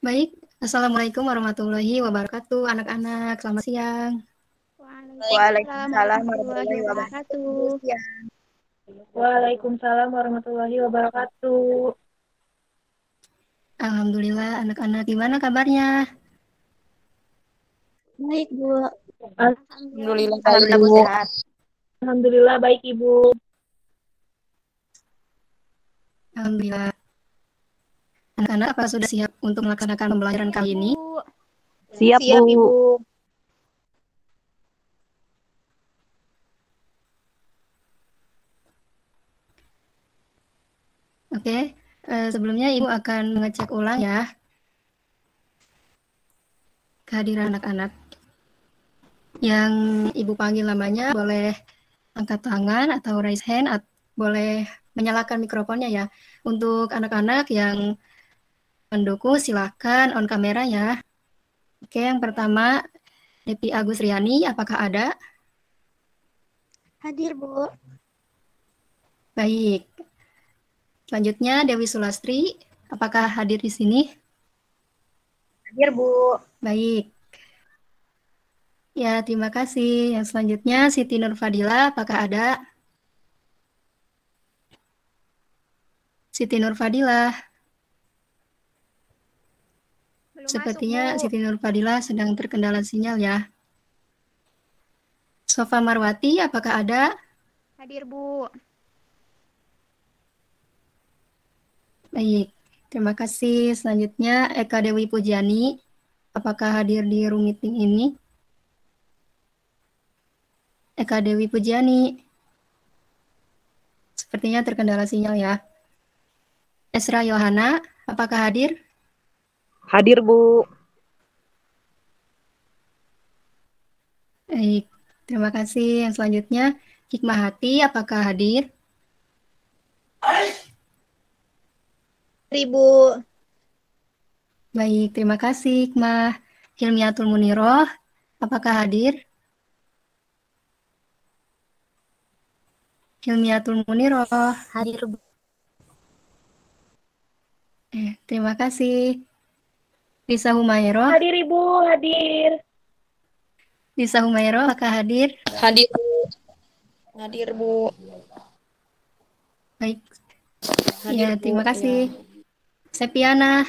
Baik, Assalamualaikum warahmatullahi wabarakatuh, anak-anak. Selamat siang. Waalaikumsalam Waalaikumsalam warahmatullahi warahmatullahi wabarakatuh. wabarakatuh. Siang. Waalaikumsalam warahmatullahi wabarakatuh. Alhamdulillah, anak-anak. Gimana kabarnya? Baik, Bu. Alhamdulillah, Alhamdulillah Bu. baik, Alhamdulillah Bu. Bu sehat. Alhamdulillah baik Ibu. Alhamdulillah. Anak-anak, apa sudah siap untuk melaksanakan pembelajaran Siap, kali ini? Bu. Siap, Siap Bu. Ibu. Oke, sebelumnya Ibu akan mengecek ulang ya kehadiran anak-anak. Yang Ibu panggil namanya boleh angkat tangan atau raise hand, atau boleh menyalakan mikrofonnya ya. Untuk anak-anak yang mendukung, silakan on kamera ya. Oke, yang pertama, Depi Agus Riani, apakah ada? Hadir, Bu. Baik. Selanjutnya, Dewi Sulastri, apakah hadir di sini? Hadir, Bu. Baik. Ya, terima kasih. Yang selanjutnya, Siti Nurfadila, apakah ada? Siti Nurfadila. Belum Sepertinya masuk, Bu. Siti Nurfadila sedang terkendala sinyal ya. Sofa Marwati, apakah ada? Hadir, Bu. Baik, terima kasih. Selanjutnya, Eka Dewi Pujiani, apakah hadir di room meeting ini? Eka Dewi Pujiani. Sepertinya terkendala sinyal ya. Esra Yohana, apakah hadir? Hadir Bu. Baik, terima kasih. Yang selanjutnya, Hikmahati, apakah hadir? Ibu. Baik, terima kasih Hikmah. Hilmiatul Muniroh, apakah hadir? Hilmiatul Muniroh. Hadir, Bu. Terima kasih. Lisa Humayroh. Hadir Ibu, hadir. Lisa Humayroh, apakah hadir? Hadir, Bu. Hadir, Bu. Baik. Hadir, Ya, Bu. terima kasih. Ya. Sepiana.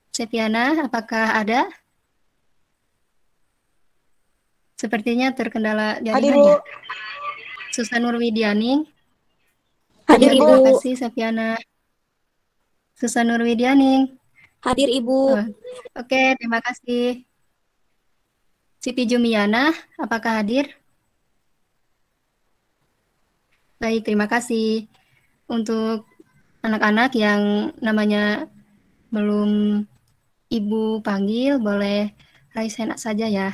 Sepiana, apakah ada? Sepertinya terkendala Hadir, jaringan Bu. ya. Susanur Widianing. Hadir, Ya, Ibu. terima kasih Sepiana. Susanur Widianing. Hadir, Ibu. Oke, terima kasih. Siti Jumiana, apakah hadir? Baik, terima kasih. Untuk anak-anak yang namanya belum Ibu panggil, boleh raise hand saja ya.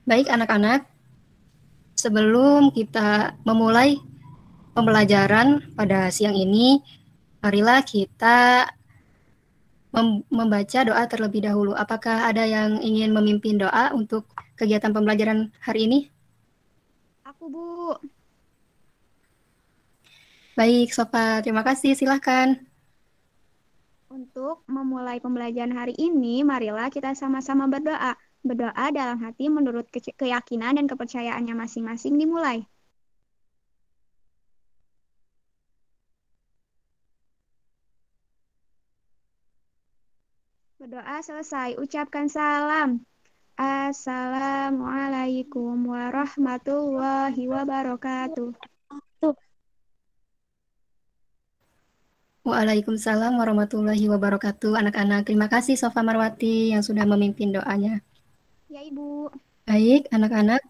Baik, anak-anak, sebelum kita memulai pembelajaran pada siang ini, marilah kita membaca doa terlebih dahulu. Apakah ada yang ingin memimpin doa untuk kegiatan pembelajaran hari ini? Aku, Bu. Baik, Sofa, terima kasih. Silahkan. Untuk memulai pembelajaran hari ini, marilah kita sama-sama berdoa. Berdoa dalam hati menurut keyakinan dan kepercayaannya masing-masing dimulai. Berdoa selesai, ucapkan salam. Assalamualaikum warahmatullahi wabarakatuh. Waalaikumsalam warahmatullahi wabarakatuh. Anak-anak, terima kasih Sofa Marwati yang sudah memimpin doanya. Ya, Ibu. Baik, anak-anak.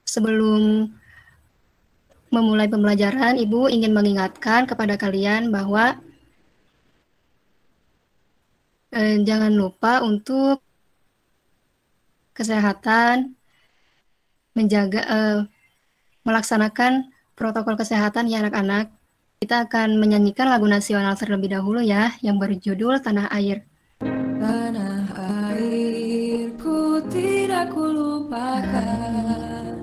Sebelum memulai pembelajaran, Ibu ingin mengingatkan kepada kalian bahwa jangan lupa untuk kesehatan, menjaga, melaksanakan protokol kesehatan ya anak-anak. Kita akan menyanyikan lagu nasional terlebih dahulu ya, yang berjudul Tanah Air. Tanah airku tidak kulupakan,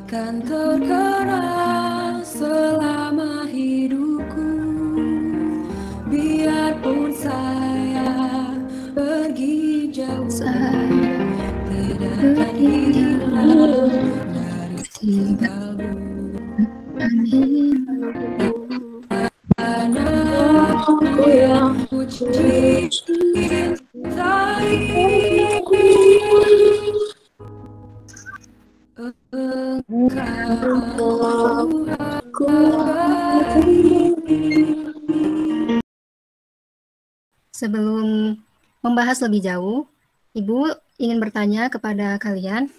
kan terkenang selama hidup. Sebelum membahas lebih jauh, Ibu ingin bertanya kepada kalian,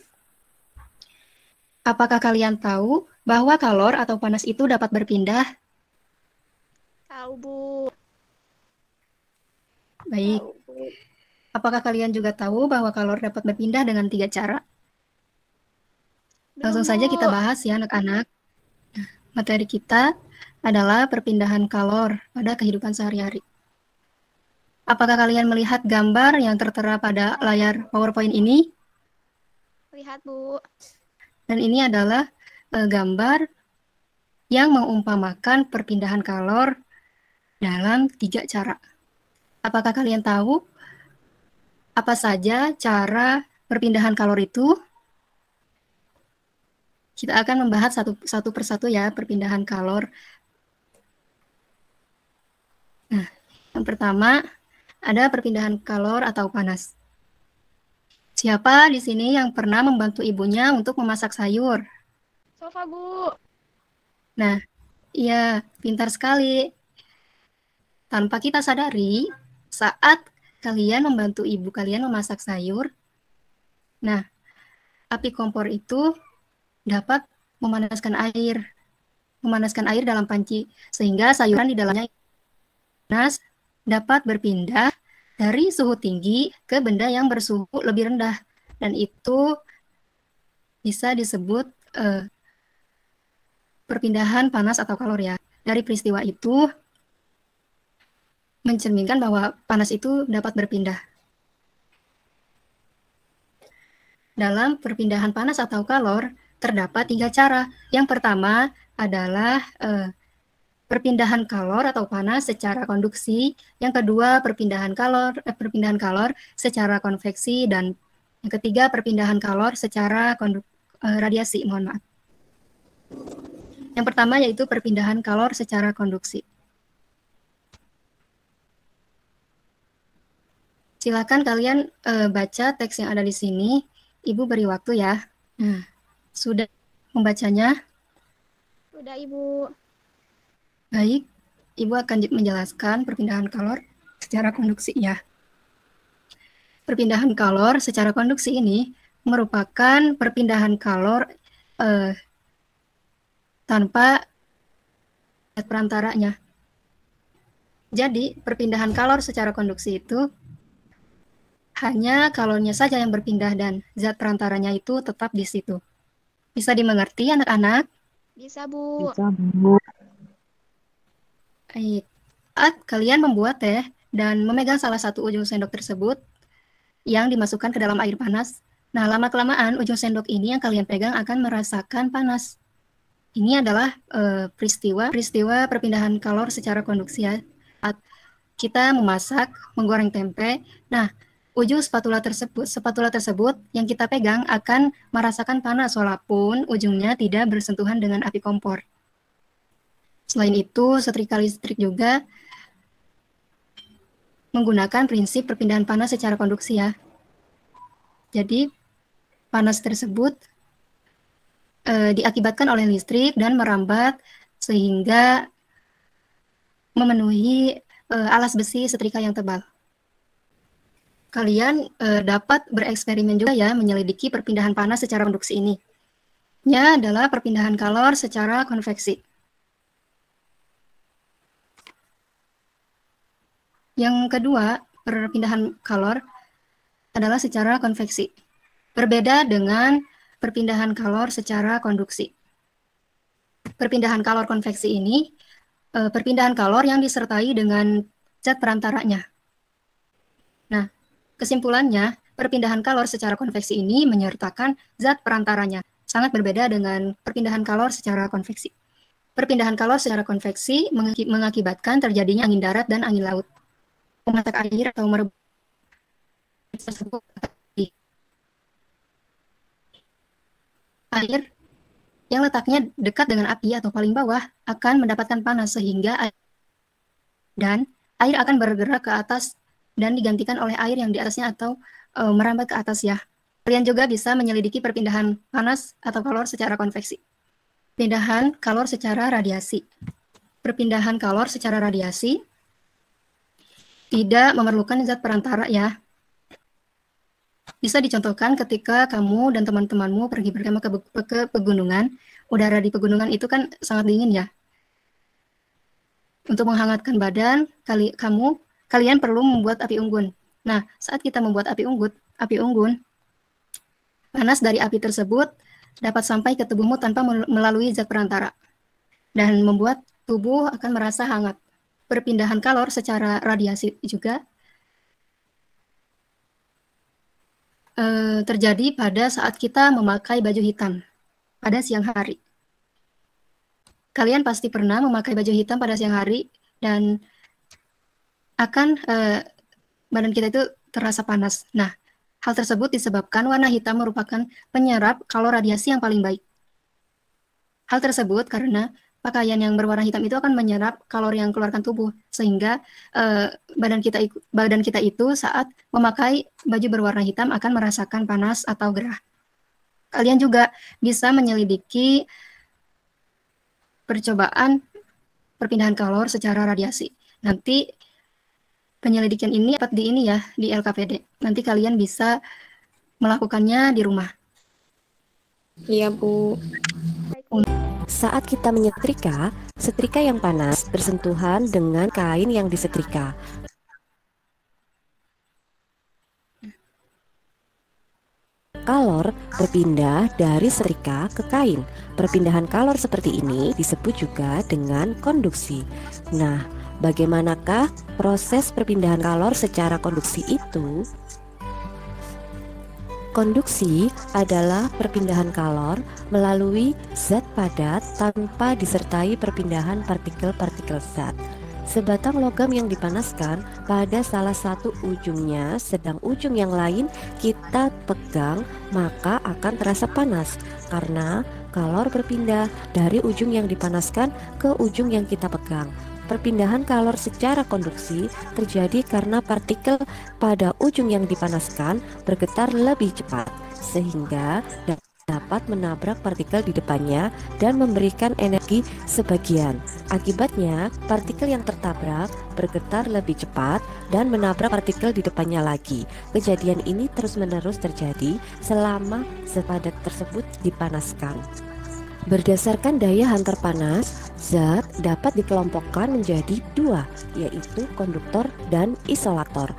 apakah kalian tahu bahwa kalor atau panas itu dapat berpindah? Tahu, Bu. Baik. Apakah kalian juga tahu bahwa kalor dapat berpindah dengan 3 cara? Langsung saja kita bahas ya anak-anak. Materi kita adalah perpindahan kalor pada kehidupan sehari-hari. Apakah kalian melihat gambar yang tertera pada layar PowerPoint ini? Lihat, Bu. Dan ini adalah gambar yang mengumpamakan perpindahan kalor dalam 3 cara. Apakah kalian tahu apa saja cara perpindahan kalor itu? Kita akan membahas satu persatu ya perpindahan kalor. Nah, yang pertama ada perpindahan kalor atau panas. Siapa di sini yang pernah membantu ibunya untuk memasak sayur? Sofa, Bu. Nah, iya, pintar sekali. Tanpa kita sadari, saat kalian membantu ibu kalian memasak sayur, nah, api kompor itu dapat memanaskan air dalam panci, sehingga sayuran di dalamnya panas dapat berpindah dari suhu tinggi ke benda yang bersuhu lebih rendah, dan itu bisa disebut perpindahan panas atau kalor ya. Dari peristiwa itu mencerminkan bahwa panas itu dapat berpindah. Dalam perpindahan panas atau kalor terdapat 3 cara. Yang pertama adalah perpindahan kalor atau panas secara konduksi, yang kedua perpindahan kalor secara konveksi, dan yang ketiga perpindahan kalor secara radiasi. Mohon maaf. Yang pertama yaitu perpindahan kalor secara konduksi. Silakan kalian baca teks yang ada di sini. Ibu beri waktu ya. Nah, sudah membacanya? Sudah, Ibu. Baik, Ibu akan menjelaskan perpindahan kalor secara konduksi ya. Perpindahan kalor secara konduksi ini merupakan perpindahan kalor tanpa zat perantaranya. Jadi, perpindahan kalor secara konduksi itu hanya kalornya saja yang berpindah dan zat perantaranya itu tetap di situ. Bisa dimengerti anak-anak? Bisa, Bu. Bisa, Bu. Baik. Saat kalian membuat teh dan memegang salah satu ujung sendok tersebut yang dimasukkan ke dalam air panas, nah lama-kelamaan ujung sendok ini yang kalian pegang akan merasakan panas. Ini adalah peristiwa perpindahan kalor secara konduksi ya. Saat kita memasak, menggoreng tempe, nah ujung spatula tersebut yang kita pegang akan merasakan panas walaupun ujungnya tidak bersentuhan dengan api kompor. Selain itu, setrika listrik juga menggunakan prinsip perpindahan panas secara konduksi ya. Jadi, panas tersebut diakibatkan oleh listrik dan merambat sehingga memenuhi alas besi setrika yang tebal. Kalian dapat bereksperimen juga ya menyelidiki perpindahan panas secara konduksi ini. Ini adalah perpindahan kalor secara konveksi. Yang kedua, perpindahan kalor adalah secara konveksi. Berbeda dengan perpindahan kalor secara konduksi. Perpindahan kalor konveksi ini, perpindahan kalor yang disertai dengan zat perantaranya. Nah, kesimpulannya, perpindahan kalor secara konveksi ini menyertakan zat perantaranya. Sangat berbeda dengan perpindahan kalor secara konveksi. Perpindahan kalor secara konveksi mengakibatkan terjadinya angin darat dan angin laut. Memasak air atau merebus tersebut air yang letaknya dekat dengan api atau paling bawah akan mendapatkan panas sehingga air akan bergerak ke atas dan digantikan oleh air yang di atasnya atau merambat ke atas ya. Kalian juga bisa menyelidiki perpindahan panas atau kalor secara konveksi. Perpindahan kalor secara radiasi. Perpindahan kalor secara radiasi tidak memerlukan zat perantara ya. Bisa dicontohkan ketika kamu dan teman-temanmu pergi berkemah ke pegunungan. Udara di pegunungan itu kan sangat dingin ya. Untuk menghangatkan badan, kalian perlu membuat api unggun. Nah, saat kita membuat api unggun, panas dari api tersebut dapat sampai ke tubuhmu tanpa melalui zat perantara dan membuat tubuh akan merasa hangat. Perpindahan kalor secara radiasi juga terjadi pada saat kita memakai baju hitam pada siang hari. Kalian pasti pernah memakai baju hitam pada siang hari dan akan badan kita itu terasa panas. Nah, hal tersebut disebabkan warna hitam merupakan penyerap kalor radiasi yang paling baik. Hal tersebut karena pakaian yang berwarna hitam itu akan menyerap kalori yang keluarkan tubuh, sehingga badan kita itu saat memakai baju berwarna hitam akan merasakan panas atau gerah. Kalian juga bisa menyelidiki percobaan perpindahan kalor secara radiasi. Nanti penyelidikan ini dapat di LKPD. Nanti kalian bisa melakukannya di rumah. Iya, Bu. Saat kita menyetrika, setrika yang panas bersentuhan dengan kain yang disetrika. Kalor berpindah dari setrika ke kain. Perpindahan kalor seperti ini disebut juga dengan konduksi. Nah, bagaimanakah proses perpindahan kalor secara konduksi itu? Konduksi adalah perpindahan kalor melalui zat padat tanpa disertai perpindahan partikel-partikel zat. Sebatang logam yang dipanaskan pada salah satu ujungnya, sedang ujung yang lain kita pegang, maka akan terasa panas karena kalor berpindah dari ujung yang dipanaskan ke ujung yang kita pegang. Perpindahan kalor secara konduksi terjadi karena partikel pada ujung yang dipanaskan bergetar lebih cepat, sehingga dapat menabrak partikel di depannya dan memberikan energi sebagian. Akibatnya, partikel yang tertabrak bergetar lebih cepat dan menabrak partikel di depannya lagi. Kejadian ini terus-menerus terjadi selama zat padat tersebut dipanaskan. Berdasarkan daya hantar panas, zat dapat dikelompokkan menjadi dua, yaitu konduktor dan isolator.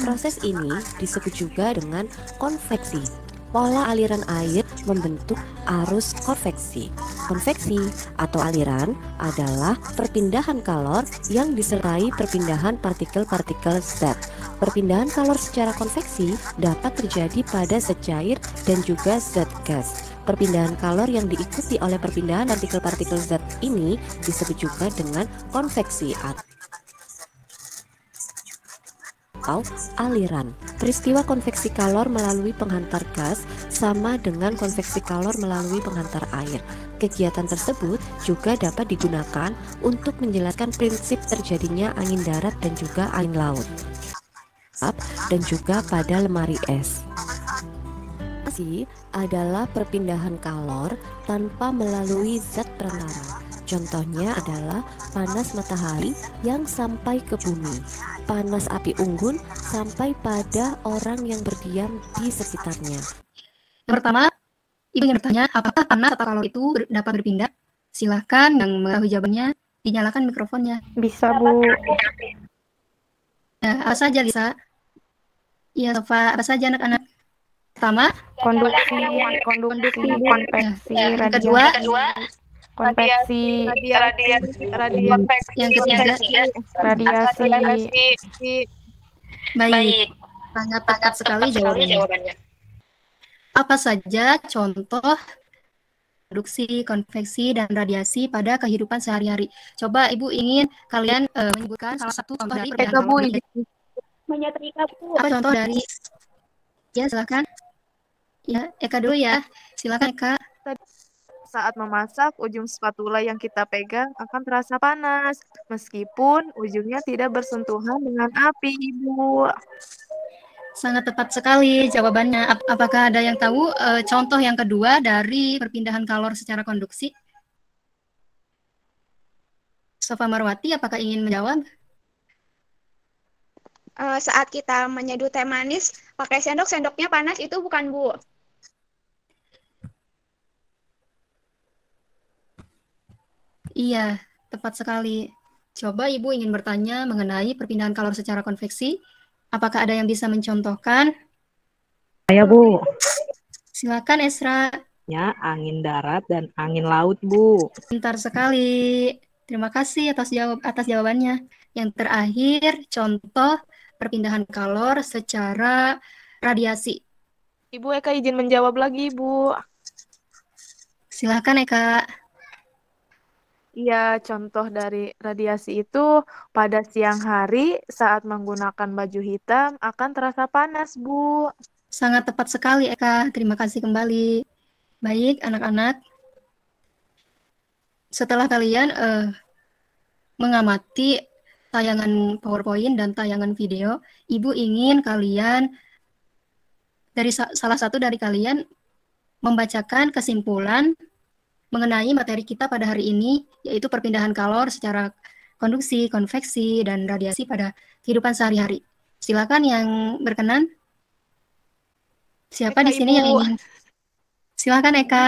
Proses ini disebut juga dengan konveksi. Pola aliran air membentuk arus konveksi. Konveksi atau aliran adalah perpindahan kalor yang disertai perpindahan partikel-partikel zat. Perpindahan kalor secara konveksi dapat terjadi pada zat cair dan juga zat gas. Perpindahan kalor yang diikuti oleh perpindahan partikel-partikel zat ini disebut juga dengan konveksi atau aliran. Peristiwa konveksi kalor melalui penghantar gas sama dengan konveksi kalor melalui penghantar air. Kegiatan tersebut juga dapat digunakan untuk menjelaskan prinsip terjadinya angin darat dan juga angin laut, dan juga pada lemari es. Adalah perpindahan kalor tanpa melalui zat perantara. Contohnya adalah panas matahari yang sampai ke bumi, panas api unggun sampai pada orang yang berdiam di sekitarnya. Yang pertama, Ibu ingin bertanya, apakah panas atau kalor itu dapat berpindah? Silahkan yang mengetahui jawabannya, dinyalakan mikrofonnya. Bisa, Bu. Nah, apa saja, Lisa? Iya, Sofa, apa saja anak-anak? Pertama, Konveksi, yang kedua, konveksi, yang ketiga, radiasi. baik, sangat tepat sekali jawabannya. Apa saja contoh produksi, konveksi, dan radiasi pada kehidupan sehari-hari? Coba Ibu ingin kalian menyebutkan salah satu contoh dari perpindahan kalor. Menyetrika, Bu. Apa contoh dari Ya, silakan. Ya, Eka dulu ya. Silakan Eka. Saat memasak, ujung spatula yang kita pegang akan terasa panas, meskipun ujungnya tidak bersentuhan dengan api, Ibu. Sangat tepat sekali jawabannya. Apakah ada yang tahu contoh yang kedua dari perpindahan kalor secara konduksi? Sofa Marwati, apakah ingin menjawab? Saat kita menyeduh teh manis pakai sendok, sendoknya panas itu bukan, Bu? Iya, tepat sekali. Coba Ibu ingin bertanya mengenai perpindahan kalor secara konveksi. Apakah ada yang bisa mencontohkan? Saya, Bu. Silakan Esra. Ya, angin darat dan angin laut, Bu. Pintar sekali. Terima kasih atas jawabannya. Yang terakhir, contoh perpindahan kalor secara radiasi. Ibu Eka izin menjawab lagi, Ibu. Silakan Eka. Iya, contoh dari radiasi itu pada siang hari saat menggunakan baju hitam akan terasa panas, Bu. Sangat tepat sekali Eka. Terima kasih kembali. Baik, anak-anak. Setelah kalian mengamati tayangan PowerPoint dan tayangan video, Ibu ingin kalian salah satu dari kalian membacakan kesimpulan mengenai materi kita pada hari ini, yaitu perpindahan kalor secara konduksi, konveksi, dan radiasi pada kehidupan sehari-hari. Silakan yang berkenan. Siapa Eka, di sini yang Ibu. ingin? Silakan Eka.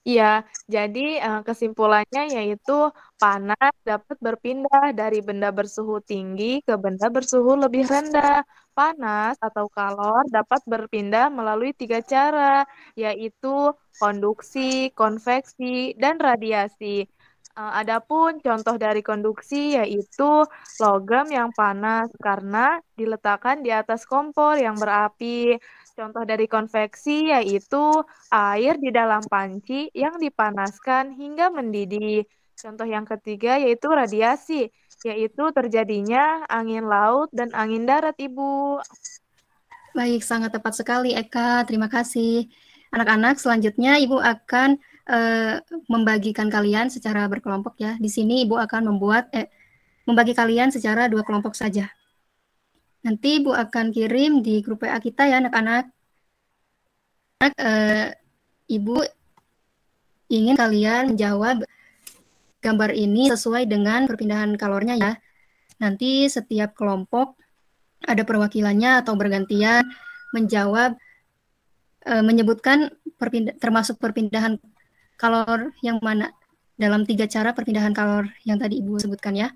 Iya, jadi kesimpulannya yaitu panas dapat berpindah dari benda bersuhu tinggi ke benda bersuhu lebih rendah. Panas atau kalor dapat berpindah melalui 3 cara, yaitu konduksi, konveksi, dan radiasi. Adapun contoh dari konduksi yaitu logam yang panas karena diletakkan di atas kompor yang berapi. Contoh dari konveksi yaitu air di dalam panci yang dipanaskan hingga mendidih. Contoh yang ketiga yaitu radiasi, yaitu terjadinya angin laut dan angin darat, Ibu. Baik, sangat tepat sekali Eka. Terima kasih. Anak-anak, selanjutnya Ibu akan membagikan kalian secara berkelompok ya. Di sini Ibu akan membagi kalian secara 2 kelompok saja. Nanti Ibu akan kirim di grup WA kita ya anak-anak. Ibu ingin kalian menjawab gambar ini sesuai dengan perpindahan kalornya ya. Nanti setiap kelompok ada perwakilannya atau bergantian menjawab, menyebutkan termasuk perpindahan kalor yang mana dalam 3 cara perpindahan kalor yang tadi Ibu sebutkan ya.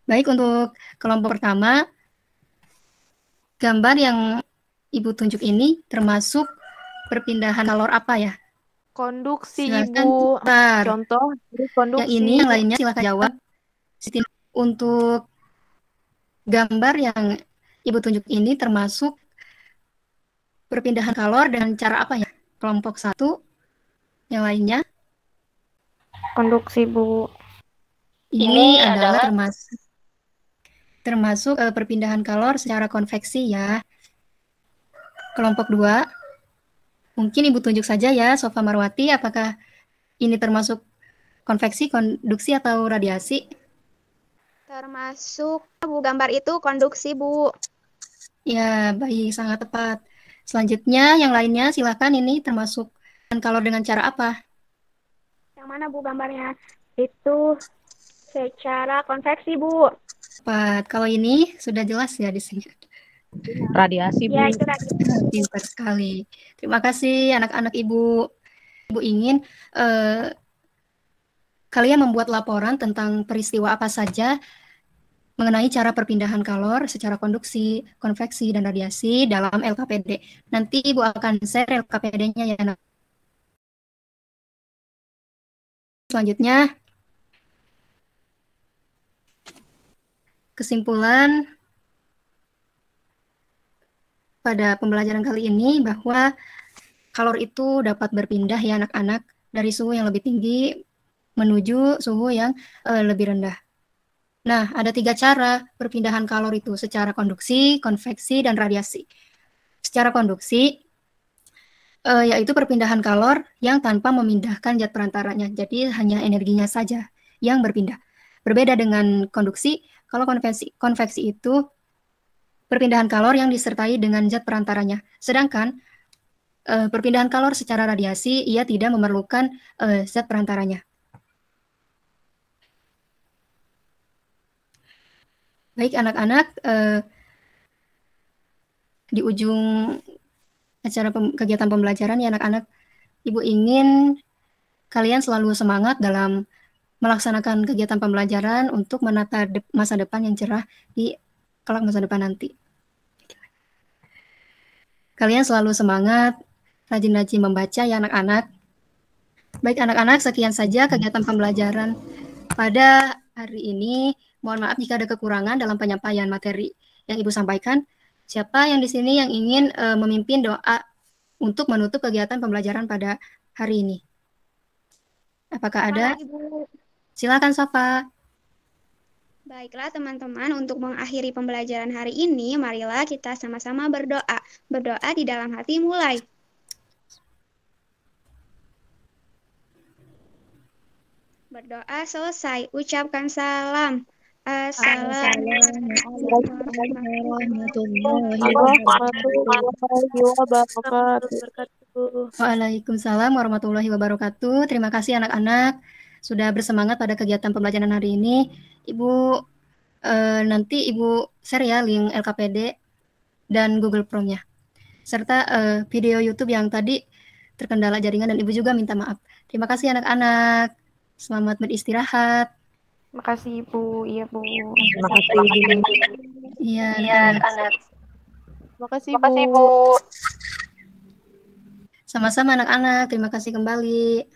Baik, untuk kelompok pertama, gambar yang Ibu tunjuk ini termasuk perpindahan kalor apa ya? Konduksi, Silakan, Ibu. Bentar. Contoh dari konduksi. Yang ini, yang lainnya silakan jawab. Untuk gambar yang Ibu tunjuk ini termasuk perpindahan kalor dengan cara apa ya? Kelompok 1, yang lainnya? Konduksi, Bu. Ini adalah termasuk perpindahan kalor secara konveksi ya. Kelompok 2, mungkin Ibu tunjuk saja ya, Sofa Marwati, apakah ini termasuk konveksi, konduksi, atau radiasi? Termasuk, Bu, gambar itu konduksi, Bu. Ya, baik, sangat tepat. Selanjutnya, yang lainnya silakan, ini termasuk kalor dengan cara apa? Yang mana, Bu, gambarnya? Itu secara konveksi, Bu. Tepat. Kalau ini sudah jelas ya di sini. Radiasi, Bu. Ya, itu radiasi. Pintar sekali. Terima kasih anak-anak Ibu. Ibu ingin kalian membuat laporan tentang peristiwa apa saja mengenai cara perpindahan kalor secara konduksi, konveksi, dan radiasi dalam LKPD. Nanti Ibu akan share LKPD-nya ya. Selanjutnya, kesimpulan pada pembelajaran kali ini bahwa kalor itu dapat berpindah ya anak-anak dari suhu yang lebih tinggi menuju suhu yang lebih rendah. Nah, ada 3 cara perpindahan kalor itu secara konduksi, konveksi, dan radiasi. secara konduksi, yaitu perpindahan kalor yang tanpa memindahkan zat perantaranya. Jadi hanya energinya saja yang berpindah. Berbeda dengan konduksi, kalau konveksi itu perpindahan kalor yang disertai dengan zat perantaranya. Sedangkan perpindahan kalor secara radiasi, ia tidak memerlukan zat perantaranya. Baik anak-anak, di ujung acara kegiatan pembelajaran ya anak-anak, Ibu ingin kalian selalu semangat dalam melaksanakan kegiatan pembelajaran untuk menata masa depan yang cerah di kelak masa depan nanti. Kalian selalu semangat, rajin-rajin membaca ya anak-anak. Baik anak-anak, sekian saja kegiatan pembelajaran pada hari ini. Mohon maaf jika ada kekurangan dalam penyampaian materi yang Ibu sampaikan. Siapa yang di sini yang ingin memimpin doa untuk menutup kegiatan pembelajaran pada hari ini? Apakah ada? Ibu. Silakan Safa. Baiklah teman-teman, untuk mengakhiri pembelajaran hari ini, marilah kita sama-sama berdoa. Berdoa di dalam hati mulai. Berdoa selesai, ucapkan salam. Assalamualaikum warahmatullahi wabarakatuh. Waalaikumsalam warahmatullahi wabarakatuh. Terima kasih anak-anak sudah bersemangat pada kegiatan pembelajaran hari ini. Ibu nanti Ibu share ya link LKPD dan Google Chrome-nya. Serta video YouTube yang tadi terkendala jaringan dan Ibu juga minta maaf. Terima kasih anak-anak. Selamat beristirahat. Terima kasih Ibu. Iya Bu. Terima kasih Ibu. Iya anak-anak. Terima kasih Bu. Sama-sama anak-anak. Terima kasih kembali.